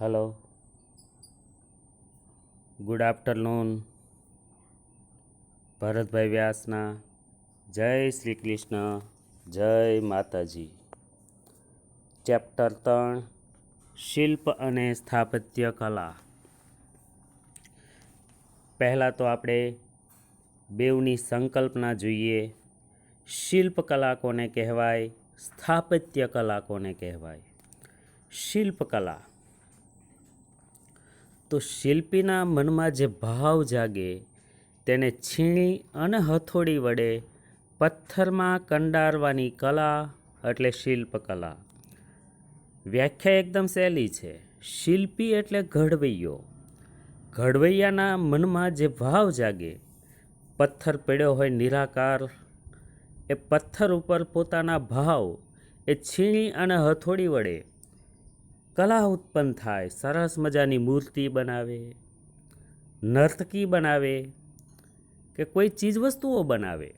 Hello, good afternoon. Bharatbhai વ્યાસના જય શ્રી કૃષ્ણ, જય માતાજી. ચેપ્ટર 3 શિલ્પ અને સ્થાપત્ય કલા. પહેલાં તો આપણે બેવની સંકલ્પના જોઈએ. શિલ્પકલા કોને કહેવાય, સ્થાપત્ય કલા કોને કહેવાય. શિલ્પકલા તો શિલ્પીના મનમાં જે ભાવ જાગે તેને છીણી અને હથોડી વડે પથ્થરમાં કંડારવાની કલા એટલે શિલ્પકલા. વ્યાખ્યા એકદમ સહેલી છે. શિલ્પી એટલે ઘડવૈયો. ઘડવૈયાના મનમાં જે ભાવ જાગે, પથ્થર પડ્યો હોય નિરાકાર, એ પથ્થર ઉપર પોતાના ભાવ એ છીણી અને હથોડી વડે કલા ઉત્પન્ન થાય. સરસ મજાની મૂર્તિ બનાવે, નર્તકી બનાવે કે કોઈ ચીજવસ્તુઓ બનાવે.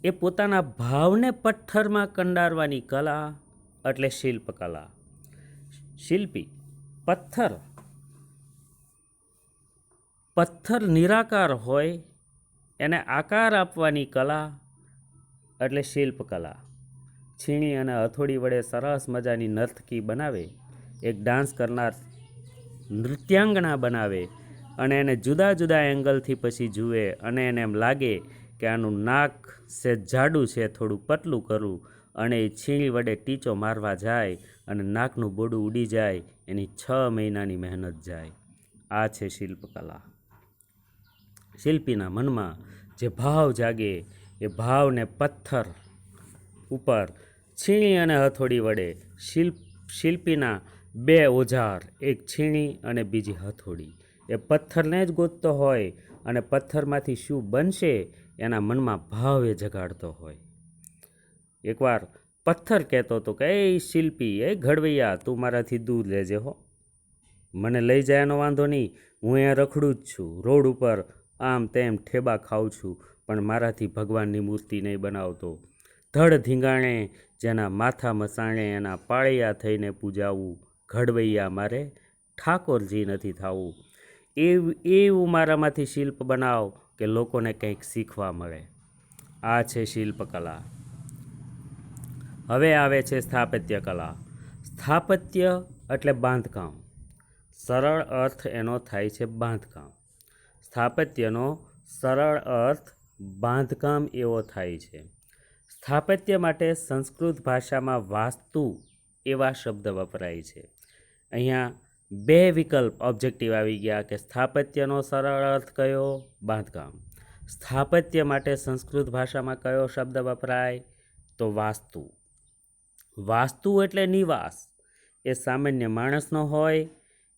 એ પોતાના ભાવને પથ્થરમાં કંડારવાની કલા એટલે શિલ્પકલા. શિલ્પી પથ્થર નિરાકાર હોય એને આકાર આપવાની કલા એટલે શિલ્પકલા. છીણી અને હથોડી વડે સરસ મજાની નર્તકી બનાવે, એક ડાન્સ કરનાર નૃત્યાંગણા બનાવે અને એને જુદા જુદા એંગલથી પછી જુએ અને એને એમ લાગે કે આનું નાક છે જાડું છે, થોડું પતલું કરું, અને એ છીણી વડે ટીચો મારવા જાય અને નાકનું બોડું ઉડી જાય. એની 6 મહિનાની મહેનત જાય. આ છે શિલ્પકલા. શિલ્પીના મનમાં જે ભાવ જાગે એ ભાવને પથ્થર ઉપર છીણી અને હથોડી વડે શિલ્પીના 2 ઓજાર, એક છીણી અને બીજી હથોડી, એ પથ્થરને જ ગોતતો હોય અને પથ્થરમાંથી શું બનશે એના મનમાં ભાવ એ જગાડતો હોય. એકવાર પથ્થર કહેતો હતો કે એ શિલ્પી, એ ઘડવૈયા, તું મારાથી દૂર રહેજે હો, મને લઈ જાય એનો વાંધો નહીં, હું અહીંયા રખડું જ છું, રોડ ઉપર આમ તેમ ઠેબા ખાઉં છું, પણ મારાથી ભગવાનની મૂર્તિ નહીં બનાવતો. ધડ ધીંગાણે જેના માથા મસાણે એના પાળિયા થઈને પૂજાવું, ઘડવૈયા મારે ઠાકોરજી નથી થવું. એવું મારામાંથી શિલ્પ બનાવ કે લોકોને કંઈક શીખવા મળે. આ છે શિલ્પકલા. હવે આવે છે સ્થાપત્ય કલા. સ્થાપત્ય એટલે બાંધકામ. સરળ અર્થ એનો થાય છે બાંધકામ. સ્થાપત્યનો સરળ અર્થ બાંધકામ એવો થાય છે. સ્થાપત્ય માટે સંસ્કૃત ભાષામાં વાસ્તુ એવા શબ્દ વપરાય છે. અહીંયા 2 વિકલ્પ ઓબ્જેક્ટિવ આવી ગયા કે સ્થાપત્યનો સરળ અર્થ કયો, બાંધકામ. સ્થાપત્ય માટે સંસ્કૃત ભાષામાં કયો શબ્દ વપરાય તો વાસ્તુ. વાસ્તુ એટલે નિવાસ. એ સામાન્ય માણસનો હોય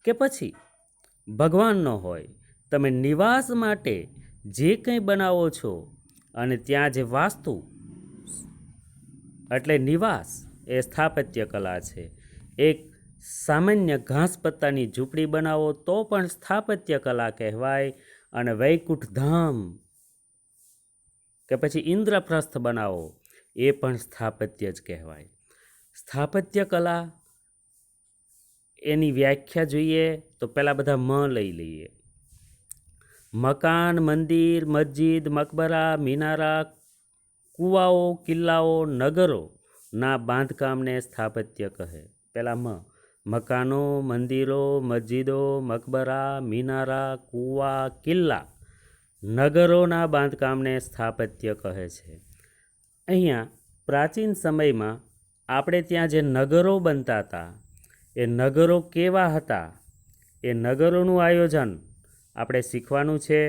કે પછી ભગવાનનો હોય. તમે નિવાસ માટે જે કંઈ બનાવો છો અને ત્યાં જે વાસ્તુ એટલે નિવાસ, એ સ્થાપત્ય કલા છે. એક સામાન્ય ઘાસ પત્તાની ઝૂંપડી બનાવો તો પણ સ્થાપત્ય કલા કહેવાય, અને વૈકુંઠ ધામ કે પછી ઇન્દ્રપ્રસ્થ બનાવો એ પણ સ્થાપત્ય જ કહેવાય. સ્થાપત્ય કલા એની વ્યાખ્યા જોઈએ તો પહેલાં બધા લઈ લઈએ. મકાન, મંદિર, મસ્જિદ, મકબરા, મિનારા, કૂવાઓ, કિલ્લાઓ, નગરોના બાંધકામને સ્થાપત્ય કહે. પહેલાં મકાનો, મંદિરો, મસ્જિદો, મકબરા, મિનારા, કૂવા, કિલ્લા, નગરોના બાંધકામને સ્થાપત્ય કહે છે. અહીંયા પ્રાચીન સમયમાં આપણે ત્યાં જે નગરો બનતા હતા એ નગરો કેવા હતા, એ નગરોનું આયોજન આપણે શીખવાનું છે.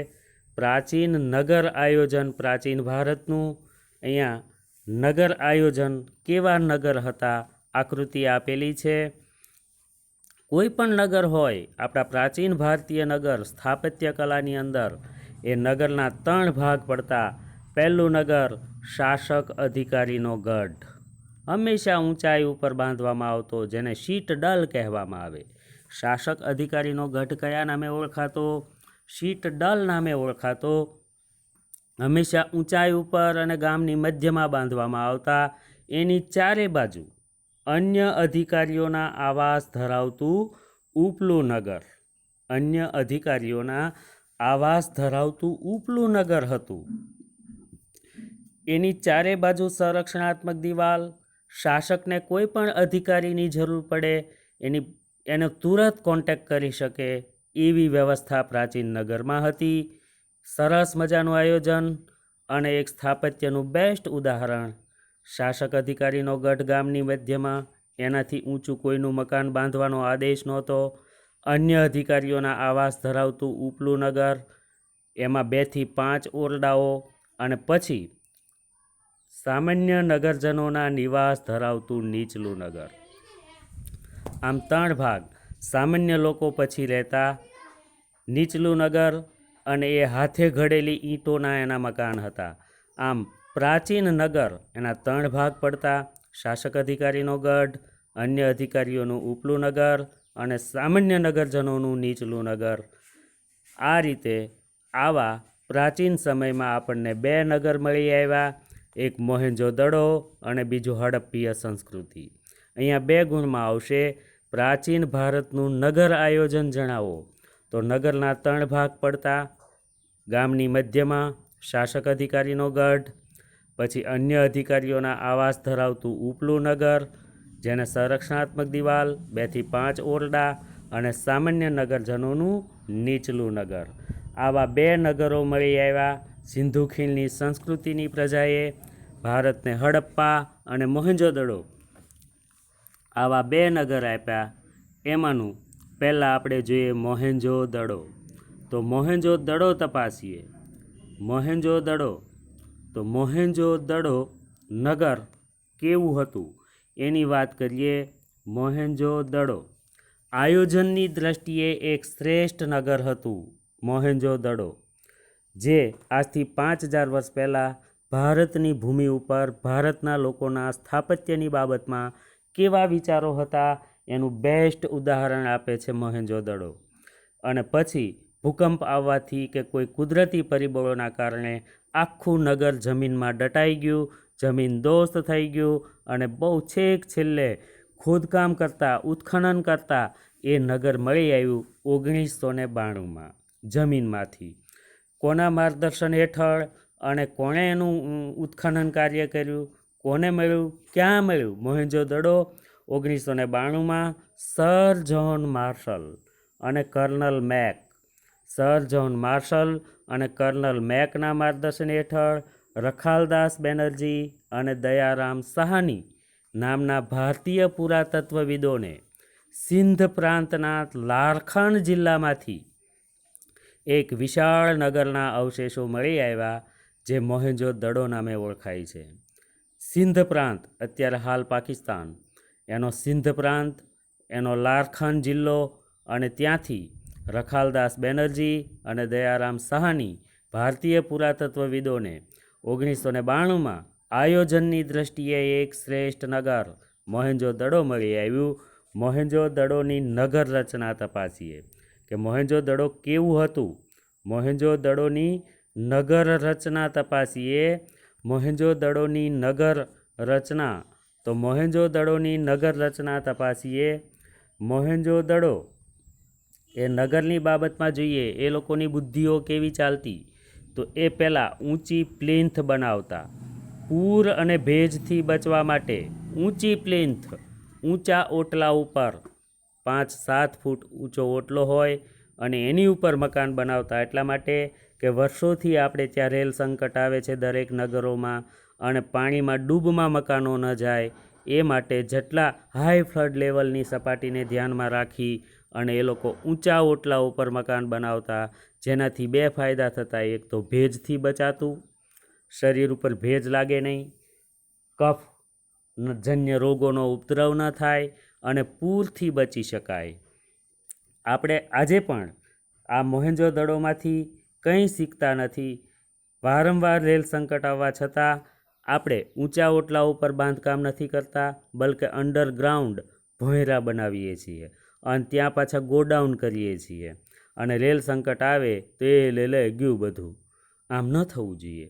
પ્રાચીન નગર આયોજન પ્રાચીન ભારતનું. અહીંયા નગર આયોજન કેવા નગર હતા, આકૃતિ આપેલી છે. કોઈ પણ નગર હોય, આપણા પ્રાચીન ભારતીય નગર સ્થાપત્ય કલાની અંદર એ નગરના 3 ભાગ પડતા. પહેલું નગર શાસક અધિકારીનો ગઢ, હંમેશા ઊંચાઈ ઉપર બાંધવામાં આવતો, જેને શીટડલ કહેવામાં આવે. શાસક અધિકારીનો ગઢ કયા નામે ઓળખાતો, શીટડલ નામે ઓળખાતો. હંમેશા ઊંચાઈ ઉપર અને ગામની મધ્યમાં બાંધવામાં આવતા. એની 4 બાજુ અન્ય અધિકારીઓના આવાસ ધરાવતું ઉપલું નગર. અન્ય અધિકારીઓના આવાસ ધરાવતું ઉપલું નગર હતું. એની ચારે બાજુ સંરક્ષણાત્મક દિવાલ, શાસકને કોઈ પણ અધિકારીની જરૂર પડે એનો તુરંત કોન્ટેક્ટ કરી શકે એવી વ્યવસ્થા પ્રાચીન નગરમાં હતી. સરસ મજાનું આયોજન અને એક સ્થાપત્યનું બેસ્ટ ઉદાહરણ. શાસક અધિકારીનો ગઢ ગામની મધ્યમાં, એનાથી ઊંચું કોઈનું મકાન બાંધવાનો આદેશ નહોતો. અન્ય અધિકારીઓના આવાસ ધરાવતું ઉપલું નગર, એમાં 2 થી 5 ઓરડાઓ, અને પછી સામાન્ય નગરજનોના નિવાસ ધરાવતું નીચલું નગર. આમ 3 ભાગ. સામાન્ય લોકો પછી રહેતા નીચલું નગર, અને એ હાથે ઘડેલી ઈંટોના એના મકાન હતા. આમ પ્રાચીન નગર એના 3 ભાગ પડતા: શાસક અધિકારીનો ગઢ, અન્ય અધિકારીઓનું ઉપલું નગર અને સામાન્ય નગરજનોનું નીચલું નગર. આ રીતે આવા પ્રાચીન સમયમાં આપણને 2 નગર મળી આવ્યા, એક મોહેંજો-દડો અને બીજું હડપ્પીય સંસ્કૃતિ. અહીંયા 2 ગુણમાં આવશે. પ્રાચીન ભારતનું નગર આયોજન જણાવો. તો નગરના 3 ભાગ પડતા: ગામની મધ્યમાં શાસક અધિકારીનો ગઢ, પછી અન્ય અધિકારીઓના આવાસ ધરાવતું ઉપલું નગર, જેને સંરક્ષણાત્મક દિવાલ, 2 થી 5 ઓરડા, અને સામાન્ય નગરજનોનું નીચલું નગર. આવા 2 નગરો મળી આવ્યા સિંધુ ખીણની સંસ્કૃતિની પ્રજાએ ભારતને. હડપ્પા અને મોહેંજો-દડો આવા 2 નગર આપ્યા. એમાંનું પહેલાં આપણે જોઈએ મોહેંજો-દડો. તો મોહેંજો-દડો તપાસીએ. મોહેંજો-દડો. તો મોહેંજો-દડો નગર કેવું હતું એની વાત કરીએ. મોહેંજો-દડો આયોજનની દ્રષ્ટિએ એક શ્રેષ્ઠ નગર હતું. મોહેંજો-દડો, જે આજથી 5000 વર્ષ પહેલાં ભારતની ભૂમિ ઉપર ભારતના લોકોના સ્થાપત્યની બાબતમાં કેવા વિચારો હતા એનું બેસ્ટ ઉદાહરણ આપે છે મોહેંજો-દડો. અને પછી ભૂકંપ આવવાથી કે કોઈ કુદરતી પરિબળોના કારણે આખું નગર જમીનમાં દટાઈ ગયું, જમીન દોસ્ત થઈ ગયું, અને બહુ છેક છેલ્લે ખોદકામ કરતાં, ઉત્ખનન કરતાં એ નગર મળી આવ્યું 1992માં જમીનમાંથી. કોના માર્ગદર્શન હેઠળ અને કોણે એનું ઉત્ખનન કાર્ય કર્યું, કોને મળ્યું, ક્યાં મળ્યું? મોહેંજો-દડો 1992માં સર જ્હોન માર્શલ અને colonel Mack. Sir John Marshall અને કર્નલ મેકના માર્ગદર્શન હેઠળ રખાલદાસ બેનર્જી અને દયારામ સાહની નામના ભારતીય પુરાતત્વવિદોને સિંધ પ્રાંતના લારખન જિલ્લામાંથી એક વિશાળ નગરના અવશેષો મળી આવ્યા, જે મોહેંજો-દડો નામે ઓળખાય છે. સિંધ પ્રાંત અત્યારે હાલ પાકિસ્તાન, એનો સિંધ પ્રાંત, એનો લારખન જિલ્લો, અને ત્યાંથી રખાલદાસ બેનર્જી અને દયારામ સાહની ભારતીય પુરાતત્વવિદોને 1992માં આયોજનની દ્રષ્ટિએ એક શ્રેષ્ઠ નગર મોહેંજો-દડો મળી આવ્યું. મોહેંજો-દડોની નગર રચના તપાસીએ કે મોહેંજો-દડો કેવું હતું. મોહેંજો-દડોની નગર રચના તપાસીએ. મોહેંજો-દડોની નગર રચના. તો મોહેંજો-દડોની નગર રચના તપાસીએ. મોહેંજો-દડો એ નગરની બાબતમાં જોઈએ એ લોકોની બુદ્ધિઓ કેવી ચાલતી. તો એ પહેલાં ઊંચી પ્લિન્થ બનાવતા. પૂર અને ભેજથી બચવા માટે ઊંચી પ્લિન્થ, ઊંચા ઓટલા ઉપર 5-7 ફૂટ ઊંચો ઓટલો હોય અને એની ઉપર મકાન બનાવતા. એટલા માટે કે વર્ષોથી આપણે ત્યાં રેલ સંકટ આવે છે દરેક નગરોમાં, અને પાણીમાં ડૂબમાં મકાનો ન જાય એ માટે જેટલા હાઈ ફ્લડ લેવલની સપાટીને ધ્યાનમાં રાખી અને એ લોકો ઊંચા ઓટલા ઉપર મકાન બનાવતા, જેનાથી 2 ફાયદા થતા. એક તો ભેજથી બચાતું, શરીર ઉપર ભેજ લાગે નહીં, કફ જન્ય રોગોનો ઉપદ્રવ ન થાય, અને પૂરથી બચી શકાય. આપણે આજે પણ આ મોહેંજો-દડોમાંથી કંઈ શીખતા નથી. વારંવાર રેલ સંકટ આવવા છતાં આપણે ઊંચા ઓટલા ઉપર બાંધકામ નથી કરતા, બલકે અંડરગ્રાઉન્ડ ભોંયરા બનાવીએ છીએ અને ત્યાં પાછા ગોડાઉન કરીએ છીએ, અને રેલ સંકટ આવે તો એ લે ગયું બધું. આમ ન થવું જોઈએ.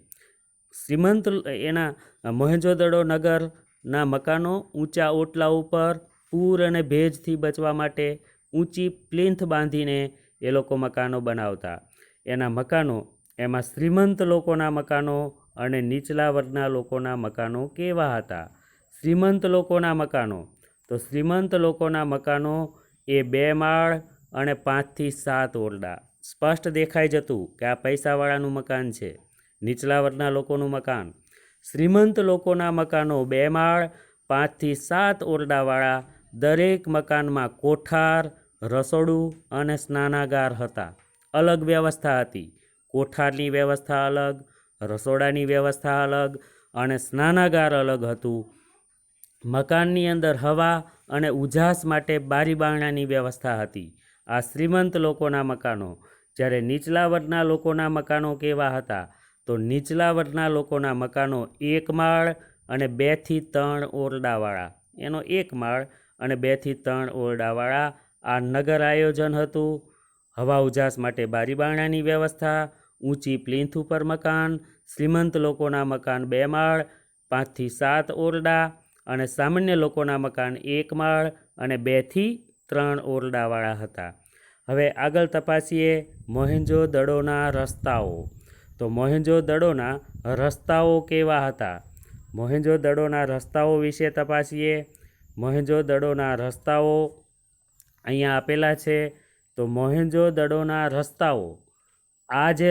શ્રીમંત એના મોહેંજો-દડો નગર લોકોના મકાનો ઊંચા ઓટલા ઉપર પૂર અને ભેજથી બચવા માટે ઊંચી પ્લિન્થ બાંધીને એ લોકો મકાનો બનાવતા. એના મકાનો, એમાં શ્રીમંત લોકોના મકાનો અને નીચલા વર્ગના લોકોના મકાનો કેવા હતા? શ્રીમંત લોકોના મકાનો, તો શ્રીમંત લોકોના મકાનો એ 2 માળ અને 5 થી 7 ઓરડા. સ્પષ્ટ દેખાઈ જતું કે આ પૈસાવાળાનું મકાન છે. નીચલા વર્ગના લોકોનું મકાન, શ્રીમંત લોકોના મકાનો 2 માળ 5 થી 7 ઓરડાવાળા. દરેક મકાનમાં કોઠાર, રસોડું અને સ્નાનાગાર હતા. અલગ વ્યવસ્થા હતી. કોઠારની વ્યવસ્થા અલગ, રસોડાની વ્યવસ્થા અલગ અને સ્નાનાગાર અલગ હતું. મકાનની અંદર હવા અને ઉજાસ માટે બારી બારણાની વ્યવસ્થા હતી. આ શ્રીમંત લોકોના મકાનો. જ્યારે નીચલા વર્ગના લોકોના મકાનો કેવા હતા? તો નીચલા વર્ગના લોકોના મકાનો 1 માળ અને 2 થી 3 ઓરડાવાળા. એનો 1 માળ અને 2 થી 3 ઓરડાવાળા. આ નગર આયોજન હતું. હવા ઉજાસ માટે બારી બારણાની વ્યવસ્થા, ઊંચી પ્લિન્થ ઉપર મકાન. શ્રીમંત લોકોના મકાન 2 માળ 5 થી 7 ઓરડા અને સામાન્ય લોકોના મકાન 1 માળ અને 2 થી 3 ઓરડાવાળા હતા. હવે આગળ તપાસીએ મોહેંજો-દડોના રસ્તાઓ. તો મોહેંજો-દડોના રસ્તાઓ કેવા હતા? મોહેંજો-દડોના રસ્તાઓ વિશે તપાસીએ. મોહેંજો-દડોના રસ્તાઓ અહીંયા આપેલા છે. તો મોહેંજો-દડોના રસ્તાઓ, આ જે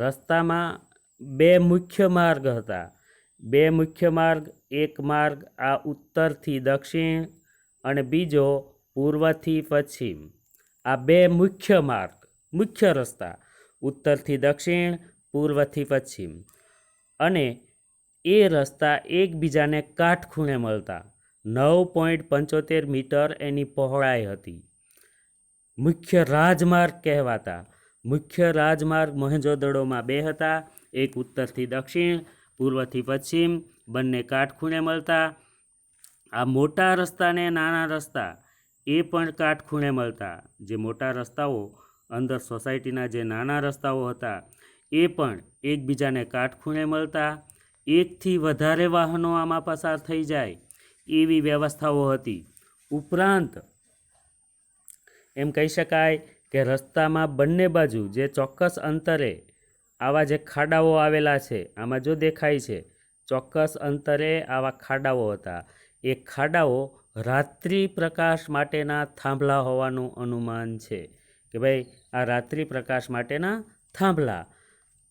રસ્તામાં 2 મુખ્ય માર્ગ હતા. 2 મુખ્ય માર્ગ, એક માર્ગ આ ઉત્તરથી દક્ષિણ અને બીજો પૂર્વથી પશ્ચિમ. આ 2 મુખ્ય માર્ગ, મુખ્ય રસ્તા, ઉત્તરથી દક્ષિણ, પૂર્વથી પશ્ચિમ. અને એ રસ્તા એકબીજાને કાટખૂણે મળતા. 9.75 મીટર એની પહોળાઈ હતી. મુખ્ય રાજમાર્ગ કહેવાતા. મુખ્ય રાજમાર્ગ મોહેંજો-દડોમાં 2 હતા. એક ઉત્તરથી દક્ષિણ, પૂર્વથી પશ્ચિમ, બંને કાટખૂણે મળતા. આ મોટા રસ્તા ને નાના રસ્તા એ પણ કાટખૂણે મળતા. જે મોટા રસ્તાઓ અંદર સોસાયટીના જે નાના રસ્તાઓ હતા એ પણ એકબીજાને કાટખૂણે મળતા. એકથી વધારે વાહનો આમાં પસાર થઈ જાય એવી વ્યવસ્થાઓ હતી. ઉપરાંત એમ કહી શકાય કે રસ્તામાં બંને બાજુ જે ચોક્કસ અંતરે આવા જે ખાડાઓ આવેલા છે, આમાં જો દેખાય છે ચોક્કસ અંતરે આવા ખાડાઓ હતા. એ ખાડાઓ રાત્રિ પ્રકાશ માટેના થાંભલા હોવાનું અનુમાન છે કે ભાઈ આ રાત્રિ પ્રકાશ માટેના થાંભલા.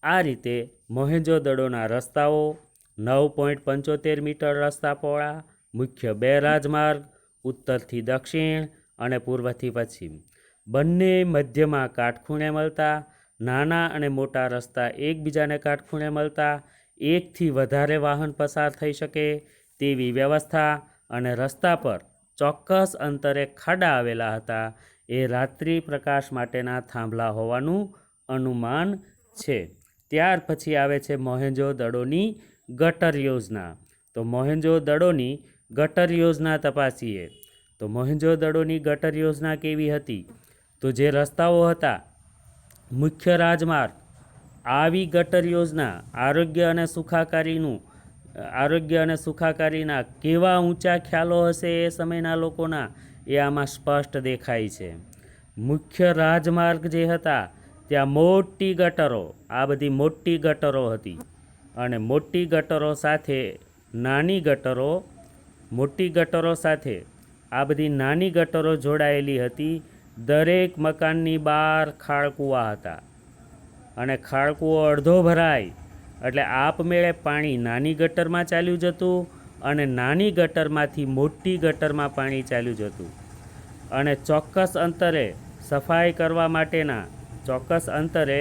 આ રીતે મોહેંજો-દડોના રસ્તાઓ 9.75 મીટર રસ્તા પહોળા, મુખ્ય 2 રાજમાર્ગ, ઉત્તરથી દક્ષિણ અને પૂર્વથી પશ્ચિમ, બંને મધ્યમાં કાટખૂણે મળતા. નાના અને મોટા રસ્તા એકબીજાને કાટખૂણે મળતા. એકથી વધારે વાહન પસાર થઈ શકે તેવી વ્યવસ્થા અને રસ્તા પર ચોક્કસ અંતરે ખાડા આવેલા હતા. એ રાત્રિ પ્રકાશ માટેના થાંભલા હોવાનું અનુમાન છે. ત્યાર પછી આવે છે મોહેંજો-દડોની ગટર યોજના. તો મોહેંજો-દડોની ગટર યોજના તપાસીએ. તો મોહેંજો-દડોની ગટર યોજના કેવી હતી? તો જે રસ્તાઓ હતા મુખ્ય રાજમાર્ગ, આવી ગટર યોજના આરોગ્ય અને સુખાકારીના કેવા ઊંચા ખ્યાલો હશે એ સમયના લોકોના, એ આમાં સ્પષ્ટ દેખાય છે. મુખ્ય રાજમાર્ગ જે હતા ત્યાં મોટી ગટરો, આ બધી મોટી ગટરો હતી અને મોટી ગટરો સાથે નાની ગટરો, મોટી ગટરો સાથે આ બધી નાની ગટરો જોડાયેલી હતી. દરેક મકાનની બહાર ખાળકૂવા હતા અને ખાળકૂવો અડધો ભરાય એટલે આપમેળે પાણી નાની ગટરમાં ચાલ્યું જતું અને નાની ગટરમાંથી મોટી ગટરમાં પાણી ચાલ્યું જતું. અને ચોક્કસ અંતરે સફાઈ કરવા માટેના, ચોક્કસ અંતરે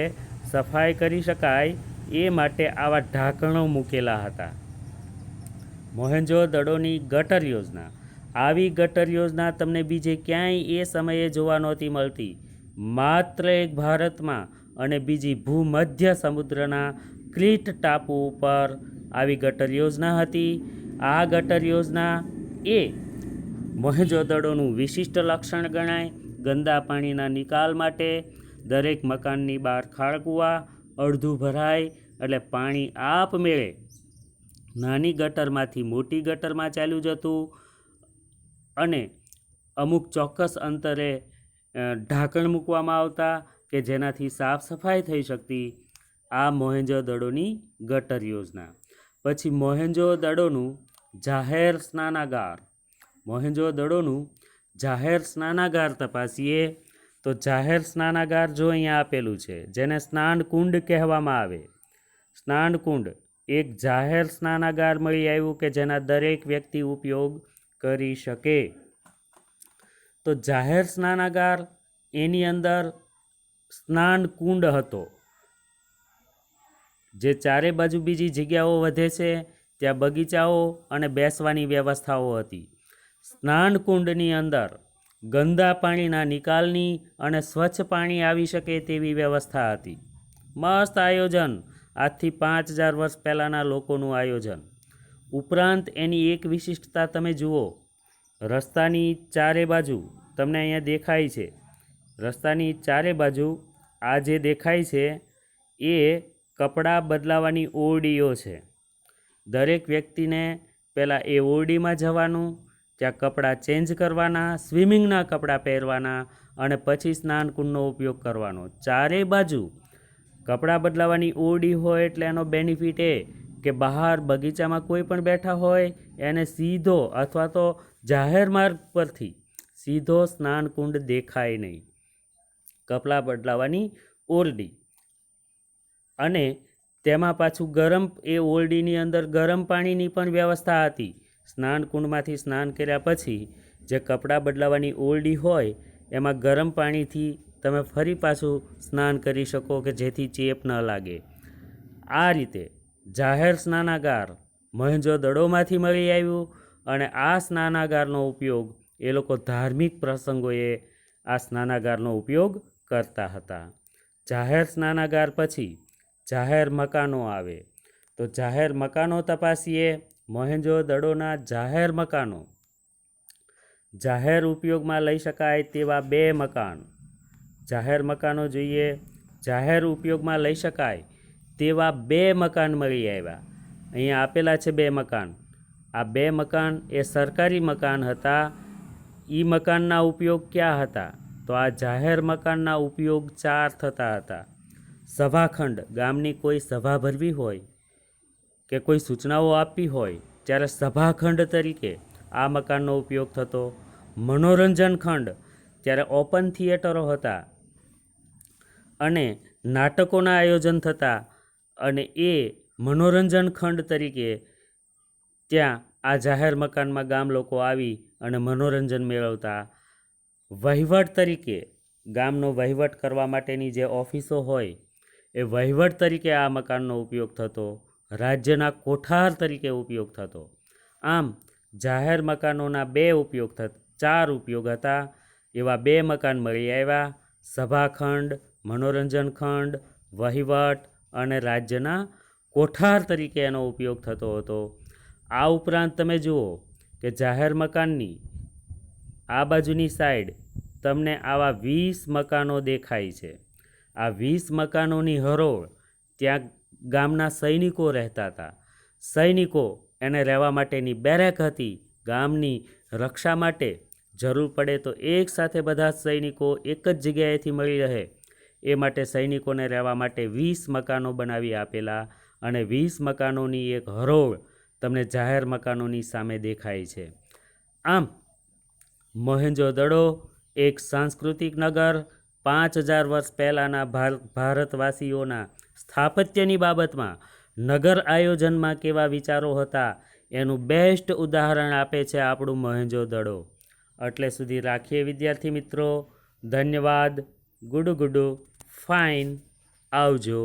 સફાઈ કરી શકાય એ માટે આવા ઢાંકણો મૂકેલા હતા. મોહેંજો-દડોની ગટર યોજના, આવી ગટર યોજના તમને બીજે ક્યાંય એ સમયે જોવા નહોતી મળતી. માત્ર એક ભારતમાં અને બીજી ભૂમધ્ય સમુદ્રના ક્રીટ ટાપુ ઉપર આવી ગટર યોજના હતી. આ ગટર યોજના એ મોહેંજો-દડોનું વિશિષ્ટ લક્ષણ ગણાય. ગંદા પાણીના નિકાલ માટે દરેક મકાનની બહાર ખાળકૂવા, અડધું ભરાય એટલે પાણી આપમેળે નાની ગટરમાંથી મોટી ગટરમાં ચાલ્યું જતું અને અમુક ચોક્કસ અંતરે ઢાંકણ મૂકવામાં આવતા કે જેનાથી સાફ સફાઈ થઈ શકતી. આ મોહેંજો-દડોની ગટર યોજના. પછી મોહેંજો-દડોનું જાહેર સ્નાનાગાર. મોહેંજો-દડોનું જાહેર સ્નાનાગાર તપાસીએ તો જાહેર સ્નાનાગાર જો અહીંયા આપેલું છે, જેને સ્નાનકુંડ કહેવામાં આવે. સ્નાનકુંડ એક જાહેર સ્નાનાગાર મળી આવ્યું કે જેના દરેક વ્યક્તિ ઉપયોગ કરી શકે. તો જાહેર સ્નાનાગાર એની અંદર સ્નાનકુંડ હતો, જે ચારે બાજુ બીજી જગ્યાઓ વધે છે ત્યાં બગીચાઓ અને બેસવાની વ્યવસ્થાઓ હતી. સ્નાનકુંડની અંદર ગંદા પાણીના નિકાલની અને સ્વચ્છ પાણી આવી શકે તેવી વ્યવસ્થા હતી. મસ્ત આયોજન, આજથી 5000 વર્ષ પહેલાંના લોકોનું આયોજન. ઉપરાંત એની એક વિશિષ્ટતા તમે જુઓ, રસ્તાની ચારે બાજુ તમને અહીંયા દેખાય છે, રસ્તાની ચારે બાજુ આ જે દેખાય છે એ કપડાં બદલાવાની ઓરડીઓ છે. દરેક વ્યક્તિને પહેલાં એ ઓરડીમાં જવાનું, ત્યાં કપડાં ચેન્જ કરવાના, સ્વિમિંગના કપડાં પહેરવાના અને પછી સ્નાનકુંડનો ઉપયોગ કરવાનો. ચારે બાજુ કપડાં બદલાવાની ઓરડી હોય એટલે એનો બેનિફિટ એ કે બહાર બગીચામાં કોઈ પણ બેઠા હોય એને સીધો અથવા તો જાહેર માર્ગ પરથી સીધો સ્નાનકુંડ દેખાય નહીં. કપડાં બદલાવાની ઓરડી અને તેમાં પાછું ગરમ, એ ઓરડીની અંદર ગરમ પાણીની પણ વ્યવસ્થા હતી. સ્નાનકુંડમાંથી સ્નાન કર્યા પછી જે કપડાં બદલાવાની ઓરડી હોય એમાં ગરમ પાણીથી તમે ફરી પાછું સ્નાન કરી શકો કે જેથી ચેપ ન લાગે. આ રીતે જાહેર સ્નાનાગાર મોહેંજો-દડોમાંથી મળી આવ્યું અને આ સ્નાનાગારનો ઉપયોગ એ લોકો ધાર્મિક પ્રસંગોએ આ સ્નાનાગારનો ઉપયોગ કરતા હતા. જાહેર સ્નાનાગાર પછી જાહેર મકાનો આવે. તો જાહેર મકાનો તપાસીએ. મોહેંજો-દડોના જાહેર મકાનો. જાહેર ઉપયોગમાં લઈ શકાય તેવા 2 મકાન. જાહેર મકાનો જોઈએ. જાહેર ઉપયોગમાં લઈ શકાય તેવા 2 મકાન મળી આવ્યા. અહીંયા આપેલા છે 2 મકાન. આ 2 મકાન એ સરકારી મકાન હતા. એ મકાનના ઉપયોગ ક્યાં હતા? તો આ જાહેર મકાનના ઉપયોગ 4 થતા હતા. સભાખંડ, ગામની કોઈ સભા ભરવી હોય કે કોઈ સૂચનાઓ આપવી હોય ત્યારે સભાખંડ તરીકે આ મકાનનો ઉપયોગ થતો. મનોરંજન ખંડ, ત્યારે ઓપન થિયેટરો હતા અને નાટકોના આયોજન થતા અને એ મનોરંજન ખંડ તરીકે ત્યાં આ જાહેર મકાનમાં ગામ લોકો આવી અને મનોરંજન મેળવતા. વહીવટ તરીકે, ગામનો વહીવટ કરવા માટેની જે ઓફિસો હોય એ વહીવટ તરીકે આ મકાનનો ઉપયોગ થતો. રાજ્યના કોઠાર તરીકે ઉપયોગ થતો. આમ જાહેર મકાનોના 2 ઉપયોગ 4 ઉપયોગ હતા. એવા 2 મકાન મળી આવ્યા. સભાખંડ, મનોરંજન ખંડ, વહીવટ અને રાજ્યના કોઠાર તરીકે એનો ઉપયોગ થતો હતો. આ ઉપરાંત તમે જુઓ કે જાહેર મકાનની આ બાજુની સાઈડ તમને આવા 20 મકાનો દેખાય છે. આ 20 મકાનોની હરોળ ત્યાં ગામના સૈનિકો રહેતા હતા. સૈનિકો એને રહેવા માટેની બેરેક હતી. ગામની રક્ષા માટે જરૂર પડે તો એક સાથે બધા સૈનિકો એક જ જગ્યાએથી મળી રહે એ માટે સૈનિકોને રહેવા માટે 20 મકાનો બનાવી આપેલા અને 20 મકાનોની એક હરોળ તમને જાહેર મકાનોની સામે દેખાય છે. આમ મોહેંજો-દડો એક સાંસ્કૃતિક નગર, 5000 વર્ષ પહેલાંના ભારતવાસીઓના સ્થાપત્યની બાબતમાં નગર આયોજનમાં કેવા વિચારો હતા એનું બેસ્ટ ઉદાહરણ આપે છે આપણું મોહેંજો-દડો. એટલે સુધી રાખીએ વિદ્યાર્થી મિત્રો. ધન્યવાદ. ગુડુ ગુડુ. ફાઇન. આવજો.